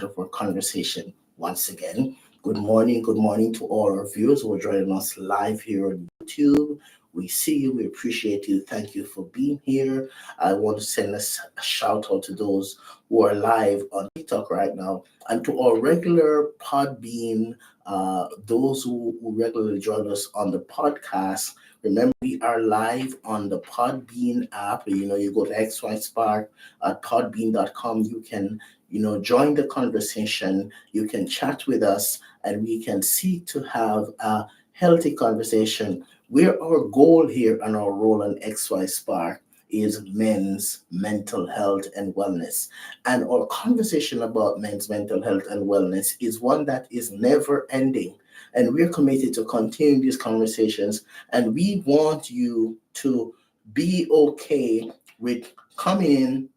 of our conversation once again. Good morning to all our viewers who are joining us live here on YouTube. We see you, we appreciate you. Thank you for being here. I want to send a shout out to those who are live on TikTok right now and to our regular Podbean, those who regularly join us on the podcast. Remember, we are live on the Podbean app. You go to xyspark at podbean.com. You can join the conversation. You can chat with us, and we can seek to have a healthy conversation where our goal here and our role on XY Spark is men's mental health and wellness. And our conversation about men's mental health and wellness is one that is never ending. And we're committed to continue these conversations. And we want you to be okay with coming in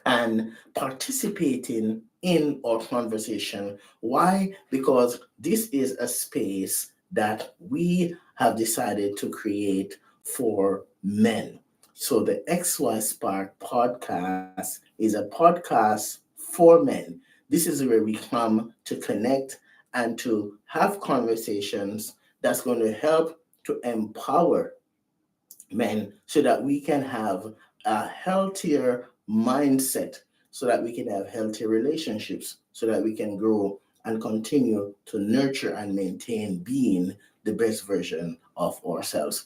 and participating in our conversation. Why? Because this is a space that we have decided to create for men. So the XY Spark podcast is a podcast for men. This is where we come to connect and to have conversations that's going to help to empower men so that we can have a healthier mindset, so that we can have healthy relationships, so that we can grow and continue to nurture and maintain being the best version of ourselves.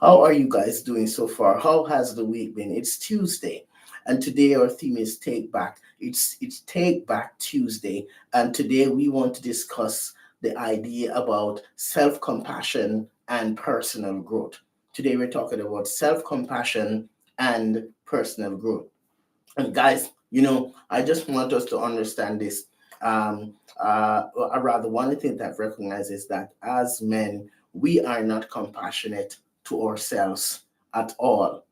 How are you guys doing so far? How has the week been? It's Tuesday, and today our theme is Take Back. It's Take Back Tuesday, and today we want to discuss the idea about self-compassion and personal growth. Today we're talking about self-compassion and personal growth. And guys, I just want us to understand this. Rather, one thing that recognizes that as men, we are not compassionate to ourselves at all.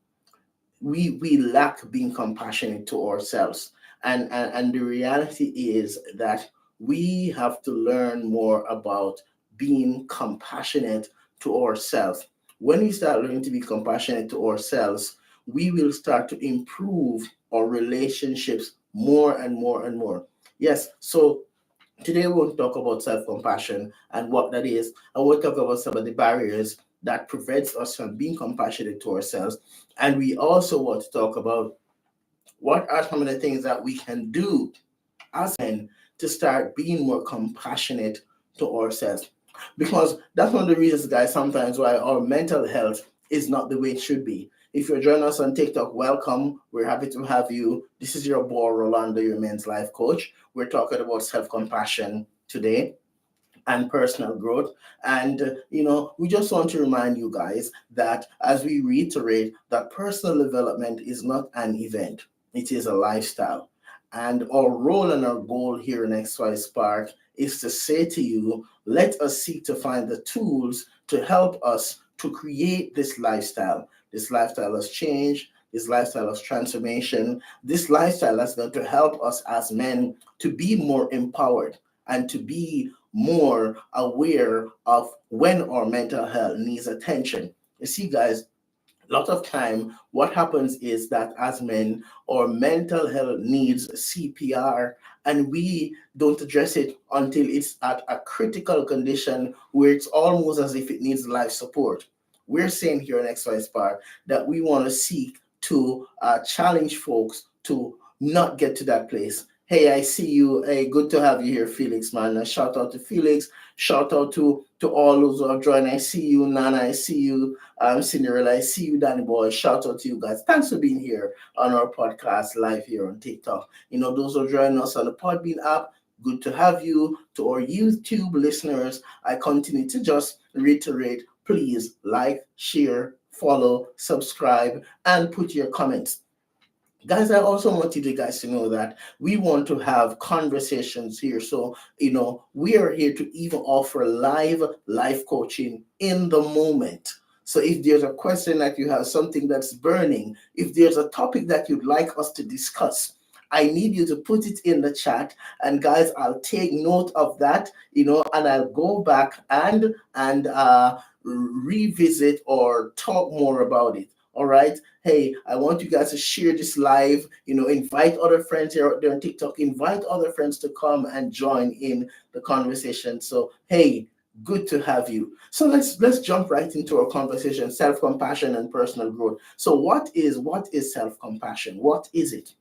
We lack being compassionate to ourselves, and the reality is that we have to learn more about being compassionate to ourselves. When we start learning to be compassionate to ourselves, we will start to improve our relationships more and more and more. Yes, so today we want to talk about self-compassion and what that is. I want to talk about some of the barriers that prevents us from being compassionate to ourselves. And we also want to talk about what are some of the things that we can do as men to start being more compassionate to ourselves. Because that's one of the reasons, guys, sometimes why our mental health is not the way it should be. If you're joining us on TikTok, welcome. We're happy to have you. This is your boy, Rolando, your men's life coach. We're talking about self-compassion today and personal growth. And, we just want to remind you guys that as we reiterate that personal development is not an event, it is a lifestyle. And our role and our goal here in XY Spark is to say to you, let us seek to find the tools to help us to create this lifestyle. This lifestyle has changed. This lifestyle of transformation. This lifestyle that's going to help us as men to be more empowered and to be more aware of when our mental health needs attention. You see, guys, a lot of time what happens is that as men our mental health needs CPR, and we don't address it until it's at a critical condition where it's almost as if it needs life support. We're saying here in XY Spark that we want to seek to challenge folks to not get to that place. Hey, I see you. Hey, good to have you here, Felix, man. A shout out to Felix. Shout out to all those who have joined. I see you, Nana. I see you, Cinderella. I see you, Danny Boy. Shout out to you guys. Thanks for being here on our podcast live here on TikTok. Those who are joining us on the Podbean app, good to have you. To our YouTube listeners, I continue to just reiterate, please like, share, follow, subscribe, and put your comments. Guys, I also want you guys to know that we want to have conversations here. So, we are here to even offer life coaching in the moment. So if there's a question that you have, something that's burning, if there's a topic that you'd like us to discuss, I need you to put it in the chat. And guys, I'll take note of that, and I'll go back and revisit or talk more about it. All right. Hey, I want you guys to share this live. Invite other friends here out there on TikTok. Invite other friends to come and join in the conversation. So, hey, good to have you. So let's jump right into our conversation: self-compassion and personal growth. So, what is self-compassion? What is it?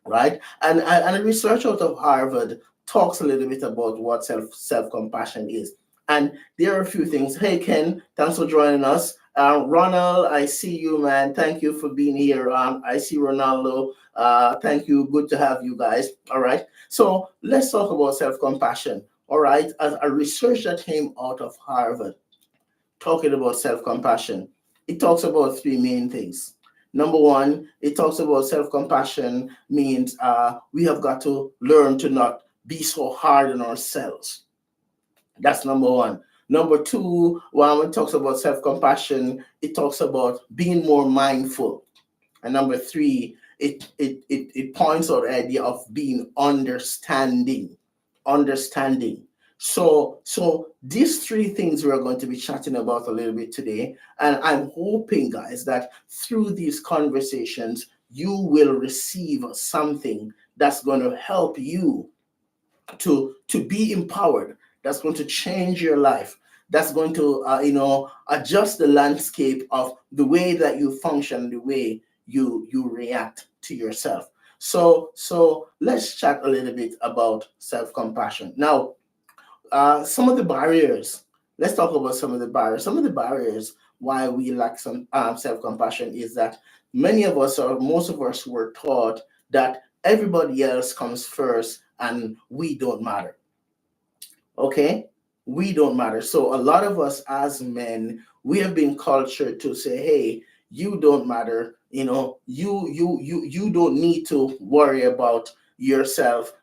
Right? And a research out of Harvard talks a little bit about what self-compassion is. And there are a few things. Hey Ken, thanks for joining us. Ronald, I see you, man. Thank you for being here. I see Ronaldo. Thank you. Good to have you guys. All right. So let's talk about self-compassion. All right. As a research that came out of Harvard talking about self-compassion, it talks about three main things. Number one, it talks about self-compassion means we have got to learn to not be so hard on ourselves. That's number one. Number two, when it talks about self-compassion, it talks about being more mindful. And number three, it points out the idea of being understanding. So these three things we're going to be chatting about a little bit today, and I'm hoping, guys, that through these conversations you will receive something that's going to help you to be empowered. That's going to change your life. That's going to adjust the landscape of the way that you function, the way you react to yourself. So let's chat a little bit about self-compassion now. Some of the barriers. Let's talk about some of the barriers. Some of the barriers why we lack some self-compassion is that many of us, or most of us, were taught that everybody else comes first and we don't matter. Okay, we don't matter. So a lot of us as men, we have been cultured to say, hey, you don't matter. You don't need to worry about yourself.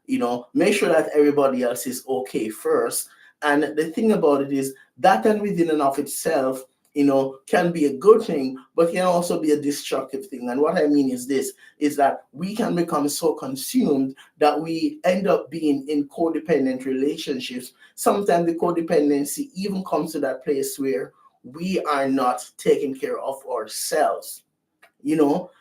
Make sure that everybody else is okay first. And the thing about it is that, and within and of itself, can be a good thing, but can also be a destructive thing. And what I mean is this: is that we can become so consumed that we end up being in codependent relationships. Sometimes the codependency even comes to that place where we are not taking care of ourselves.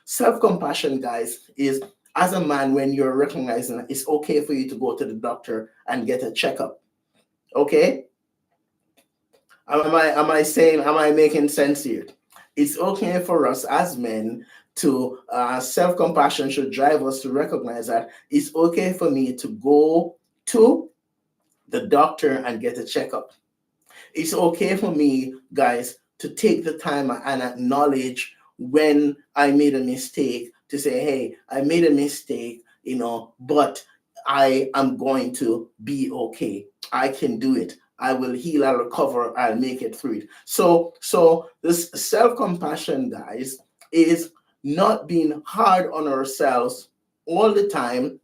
Self-compassion, guys, is, as a man, when you're recognizing that it's okay for you to go to the doctor and get a checkup. Okay, am I making sense here? It's okay for us as men to self-compassion should drive us to recognize that it's okay for me to go to the doctor and get a checkup. It's okay for me, guys, to take the time and acknowledge when I made a mistake, to say, hey, I made a mistake, but I am going to be okay. I can do it. I will heal, I'll recover, I'll make it through it. So this self-compassion, guys, is not being hard on ourselves all the time.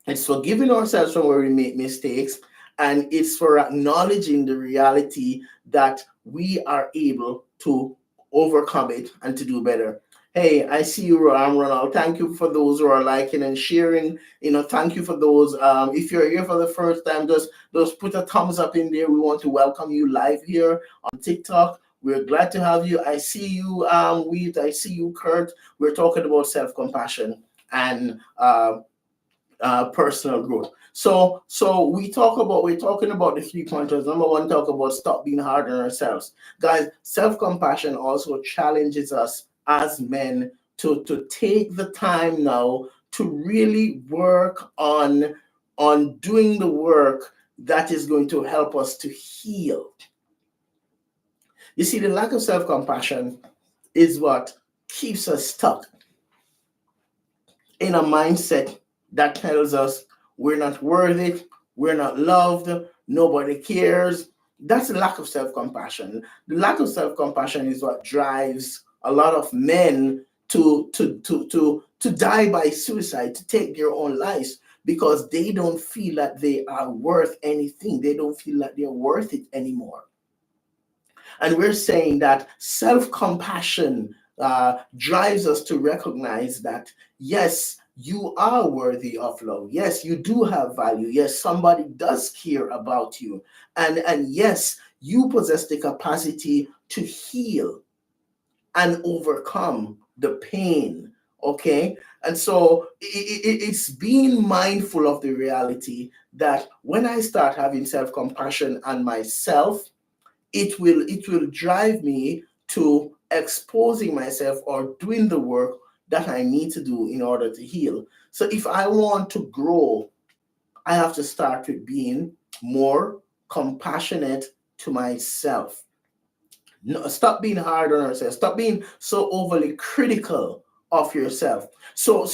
It's forgiving ourselves when we make mistakes, and it's for acknowledging the reality that we are able to overcome it and to do better. Hey, I see you, Ronald. Thank you for those who are liking and sharing. Thank you for those. If you're here for the first time, just put a thumbs up in there. We want to welcome you live here on TikTok. We're glad to have you. I see you, I see you, Kurt. We're talking about self-compassion and personal growth. So we're talking about the 3 pointers. Number one, talk about stop being hard on ourselves. Guys, self-compassion also challenges us as men to take the time now to really work on doing the work that is going to help us to heal. You see, the lack of self-compassion is what keeps us stuck in a mindset that tells us we're not worthy, we're not loved, nobody cares. That's the lack of self-compassion. The lack of self-compassion is what drives a lot of men to die by suicide, to take their own lives, because they don't feel that they are worth anything. They don't feel that they're worth it anymore. And we're saying that self-compassion drives us to recognize that, yes, you are worthy of love. Yes, you do have value. Yes, somebody does care about you. And yes, you possess the capacity to heal. and overcome the pain. Okay. And so it's being mindful of the reality that when I start having self-compassion on myself, it will drive me to exposing myself or doing the work that I need to do in order to heal. So if I want to grow, I have to start with being more compassionate to myself. No, stop being hard on yourself. Stop being so overly critical of yourself. So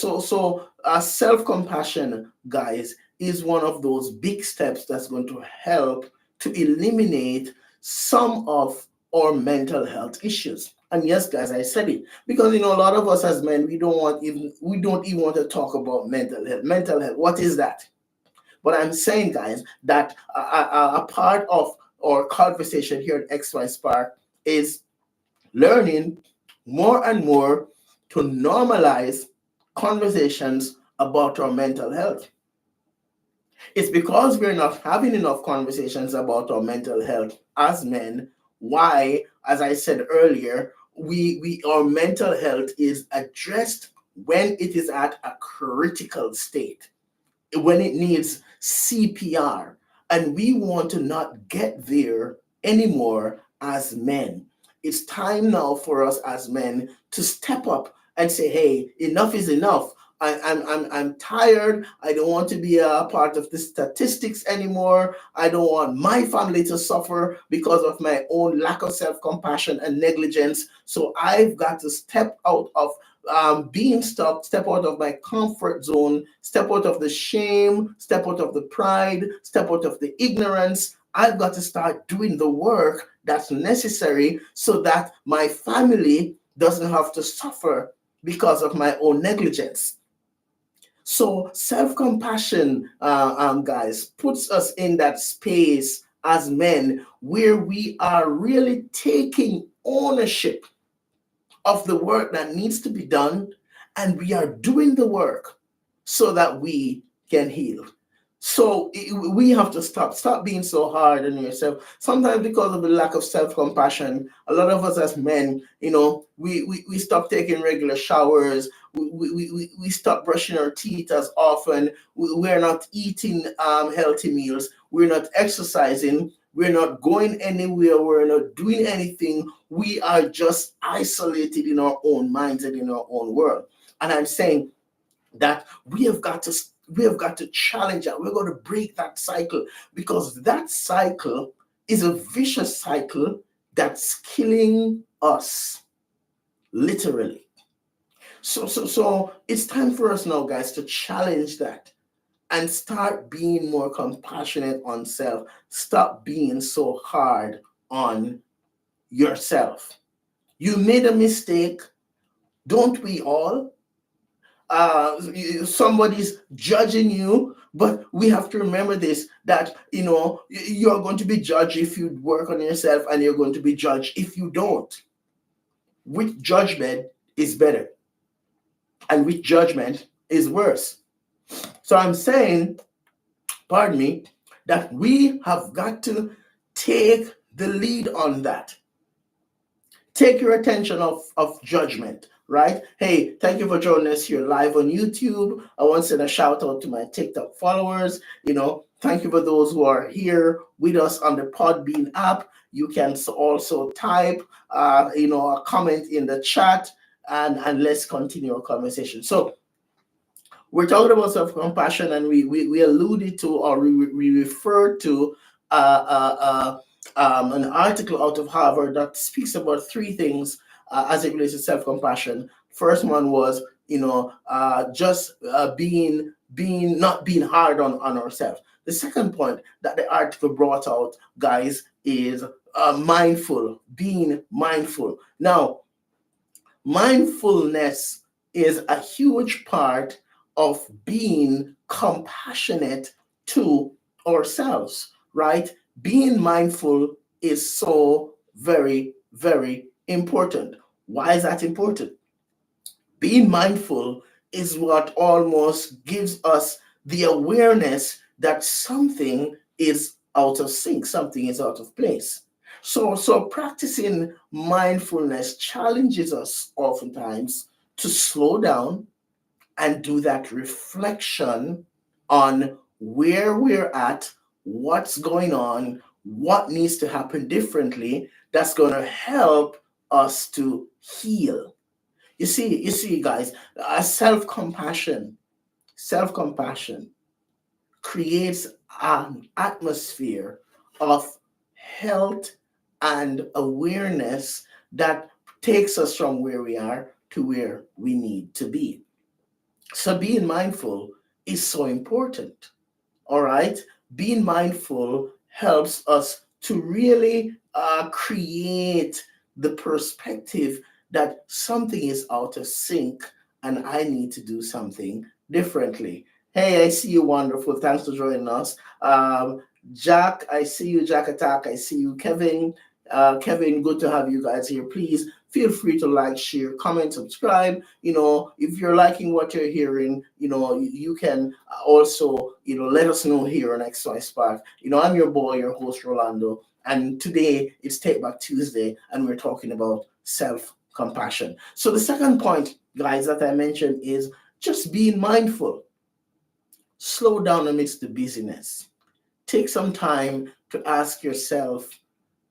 self-compassion, guys, is one of those big steps that's going to help to eliminate some of our mental health issues. And yes, guys, I said it because a lot of us as men, we don't even want to talk about mental health. Mental health, what is that? But I'm saying, guys, that a part of our conversation here at xyspark is learning more and more to normalize conversations about our mental health. It's because we're not having enough conversations about our mental health as men. Why, as I said earlier, we our mental health is addressed when it is at a critical state, when it needs CPR. And we want to not get there anymore as men. It's time now for us as men to step up and say, hey, enough is enough. I'm tired. I don't want to be a part of the statistics anymore. I don't want my family to suffer because of my own lack of self-compassion and negligence. So I've got to step out of being stuck, step out of my comfort zone, step out of the shame, step out of the pride, step out of the ignorance. I've got to start doing the work that's necessary so that my family doesn't have to suffer because of my own negligence. So self-compassion, guys, puts us in that space as men where we are really taking ownership of the work that needs to be done, and we are doing the work so that we can heal. So we have to stop being so hard on yourself. Sometimes because of the lack of self-compassion, a lot of us as men, we stop taking regular showers. We stop brushing our teeth as often. We're not eating healthy meals. We're not exercising. We're not going anywhere. We're not doing anything. We are just isolated in our own minds and in our own world. And I'm saying that we have got to challenge that. We're going to break that cycle, because that cycle is a vicious cycle that's killing us, literally. So it's time for us now, guys, to challenge that and start being more compassionate on self. Stop being so hard on yourself. You made a mistake. Don't we all? Somebody's judging you, but we have to remember this, that you're going to be judged if you work on yourself, and you're going to be judged if you don't. Which judgment is better, and which judgment is worse? So I'm saying, pardon me, that we have got to take the lead on that. Take your attention of judgment, right? Hey, thank you for joining us here live on YouTube. I want to send a shout out to my TikTok followers. Thank you for those who are here with us on the Podbean app. You can also type, a comment in the chat, and let's continue our conversation. So we're talking about self-compassion, and we alluded to, or we referred to an article out of Harvard that speaks about three things as it relates to self-compassion. First one was, just being not being hard on ourselves. The second point that the article brought out, guys, is being mindful. Now, mindfulness is a huge part of being compassionate to ourselves, right? Being mindful is so very, very important. Why is that important? Being mindful is what almost gives us the awareness that something is out of sync, something is out of place. So practicing mindfulness challenges us oftentimes to slow down and do that reflection on where we're at, what's going on, what needs to happen differently that's going to help us to heal. You see, guys, self compassion creates an atmosphere of health and awareness that takes us from where we are to where we need to be. So being mindful is so important. All right. Being mindful helps us to really create the perspective that something is out of sync and I need to do something differently. Hey, I see you, wonderful. Thanks for joining us. Jack, I see you. Jack Attack, I see you. Kevin, Kevin, good to have you guys here. Please feel free to like, share, comment, subscribe. If you're liking what you're hearing, you can also, let us know here on xyspark. I'm your boy, your host, Rolando, and today it's Take Back Tuesday, and we're talking about self-compassion. So the second point, guys, that I mentioned is just being mindful. Slow down amidst the busyness. Take some time to ask yourself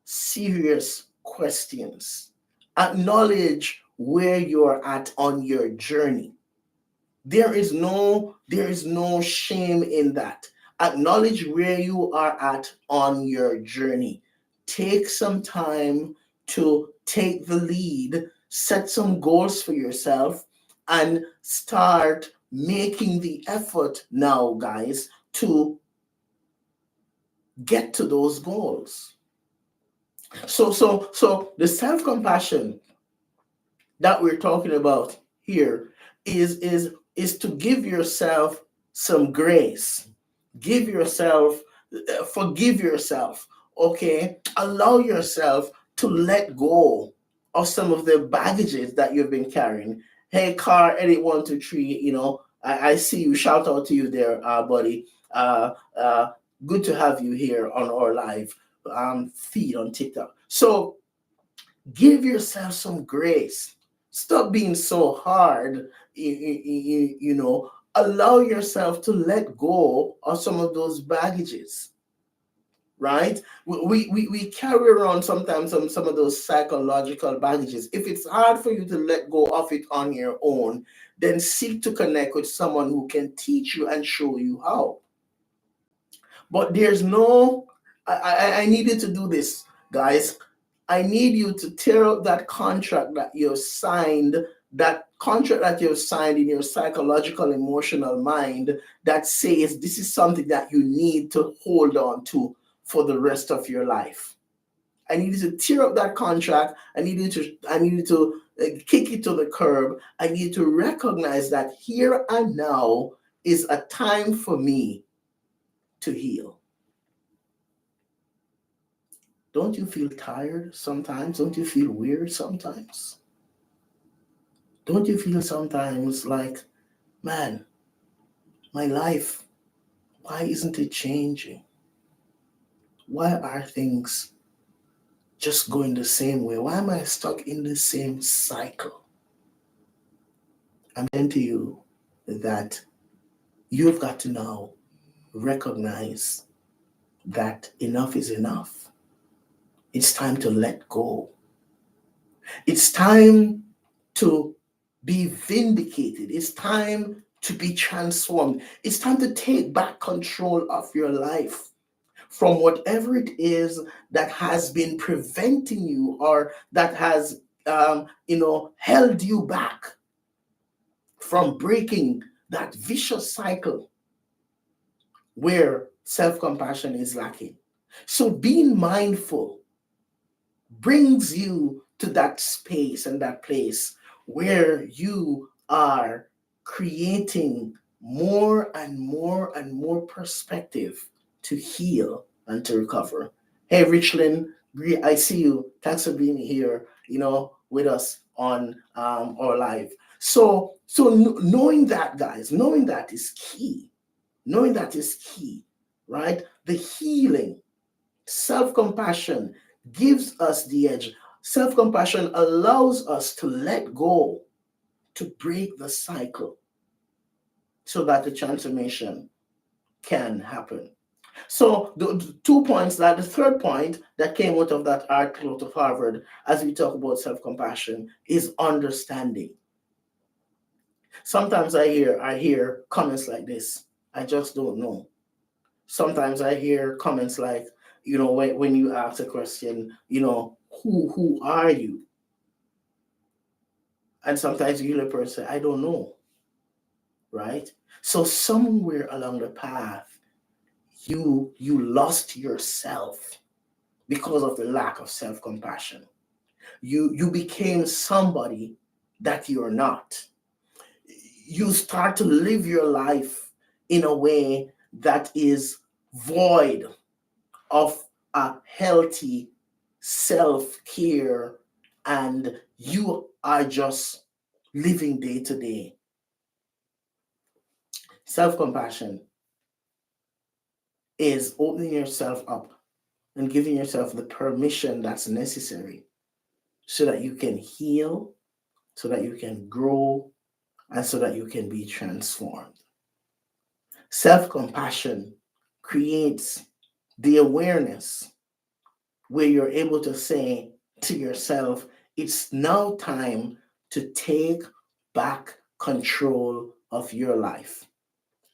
serious questions. Acknowledge where you're at on your journey. There is no shame in that. Acknowledge where you are at on your journey. Take some time to take the lead, set some goals for yourself, and start making the effort now, guys, to get to those goals. So the self-compassion that we're talking about here is to give yourself some grace. Give yourself Forgive yourself. Okay, allow yourself to let go of some of the baggages that you've been carrying. Hey, car edit 123, I see you. Shout out to you there, buddy. Good to have you here on our live feed on TikTok. So give yourself some grace. Stop being so hard. Allow yourself to let go of some of those baggages, right? We carry around sometimes some of those psychological baggages. If it's hard for you to let go of it on your own, then seek to connect with someone who can teach you and show you how. But there's no, I needed to do this, guys. I need you to tear up that contract that you've signed in your psychological, emotional mind that says this is something that you need to hold on to for the rest of your life. I need you to tear up that contract. I need you to kick it to the curb. I need you to recognize that here and now is a time for me to heal. Don't you feel tired sometimes? Don't you feel weird sometimes? Don't you feel sometimes like, man, my life, why isn't it changing? Why are things just going the same way? Why am I stuck in the same cycle? I'm saying to you that you've got to now recognize that enough is enough. It's time to let go. It's time to be vindicated. It's time to be transformed. It's time to take back control of your life from whatever it is that has been preventing you or that has held you back from breaking that vicious cycle where self-compassion is lacking. So being mindful brings you to that space and that place where you are creating more and more and more perspective to heal and to recover. Hey, Richland, I see you. Thanks for being here, with us on our live. So knowing that, guys, knowing that is key. Knowing that is key, right? The healing, self-compassion gives us the edge. Self-compassion allows us to let go, to break the cycle so that the transformation can happen. So the 2 points, that the third point that came out of that article out of Harvard as we talk about self-compassion is understanding. Sometimes I hear comments like this. I just don't know. Sometimes I hear comments like, when you ask a question, who are you? And sometimes you hear a person say, I don't know, right? So somewhere along the path, you lost yourself because of the lack of self-compassion. You became somebody that you're not. You start to live your life in a way that is void of a healthy self-care, and you are just living day to day. Self-compassion is opening yourself up and giving yourself the permission that's necessary so that you can heal, so that you can grow, and so that you can be transformed. Self compassion creates the awareness where you're able to say to yourself, it's now time to take back control of your life.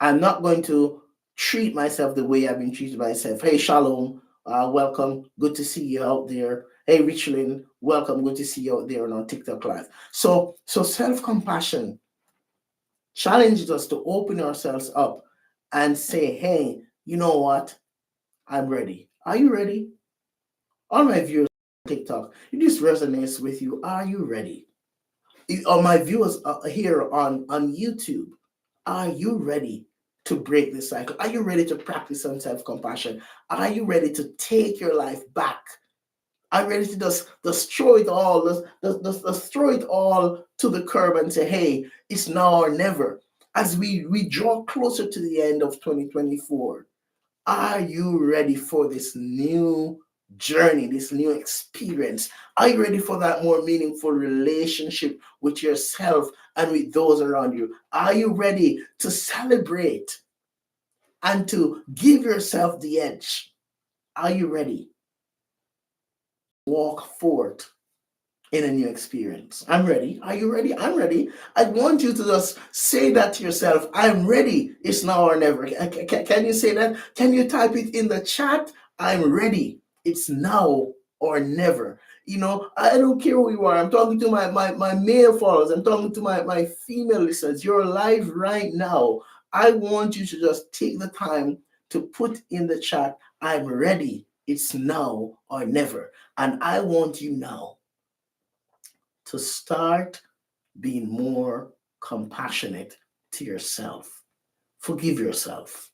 I'm not going to treat myself the way I've been treated myself. Hey, Shalom, welcome. Good to see you out there. Hey, Richlin, welcome. Good to see you out there on TikTok Live. So self-compassion challenges us to open ourselves up and say, hey, you know what? I'm ready. Are you ready? All my viewers on TikTok, if this resonates with you, are you ready? All my viewers here on YouTube, are you ready to break this cycle? Are you ready to practice some self-compassion? Are you ready to take your life back? Are you ready to just throw it all, just throw it all to the curb and say, hey, it's now or never? As we draw closer to the end of 2024, are you ready for this new journey, this new experience? Are you ready for that more meaningful relationship with yourself and with those around you? Are you ready to celebrate and to give yourself the edge? Are you ready? Walk forward in a new experience. I'm ready. Are you ready? I'm ready. I want you to just say that to yourself. I'm ready. It's now or never. Can you say that? Can you type it in the chat? I'm ready. It's now or never. I don't care who you are. I'm talking to my male followers. I'm talking to my female listeners. You're live right now. I want you to just take the time to put in the chat, I'm ready. It's now or never. And I want you now to start being more compassionate to yourself. Forgive yourself.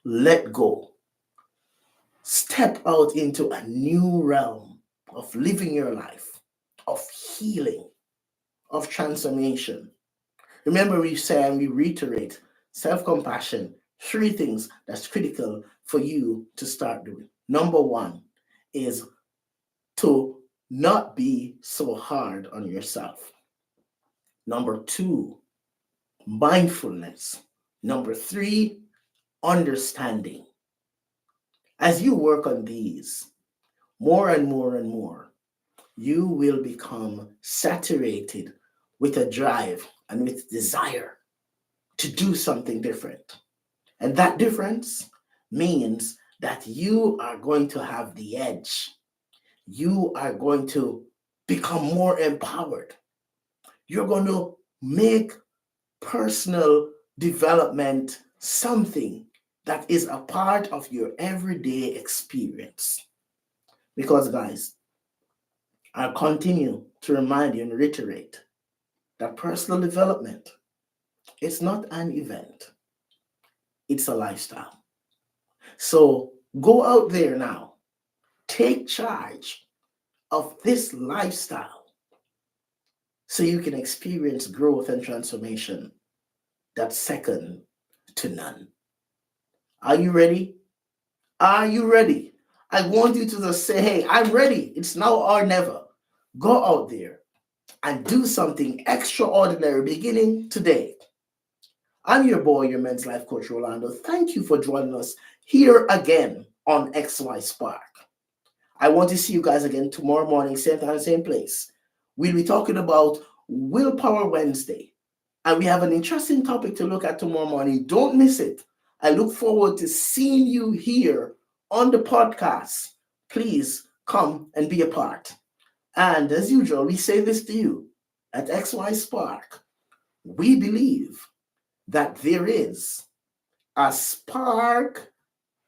Let go. Step out into a new realm of living your life, of healing, of transformation. Remember, we say and we reiterate self-compassion, 3 things that's critical for you to start doing. Number 1 is to not be so hard on yourself. Number 2, mindfulness. Number 3, understanding. As you work on these more and more and more, you will become saturated with a drive and with desire to do something different. And that difference means that you are going to have the edge. You are going to become more empowered. You're going to make personal development something that is a part of your everyday experience. Because, guys, I continue to remind you and reiterate that personal development, it's not an event, it's a lifestyle. So go out there now, take charge of this lifestyle so you can experience growth and transformation that's second to none. Are you ready? Are you ready? I want you to just say, hey, I'm ready. It's now or never. Go out there and do something extraordinary beginning today. I'm your boy, your men's life coach, Rolando. Thank you for joining us here again on xyspark. I want to see you guys again tomorrow morning, same time, same place. We'll be talking about Willpower Wednesday. And we have an interesting topic to look at tomorrow morning. Don't miss it. I look forward to seeing you here on the podcast. Please come and be a part. And as usual, we say this to you at xyspark. We believe that there is a spark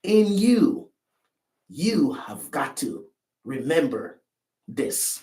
in you. You have got to remember this.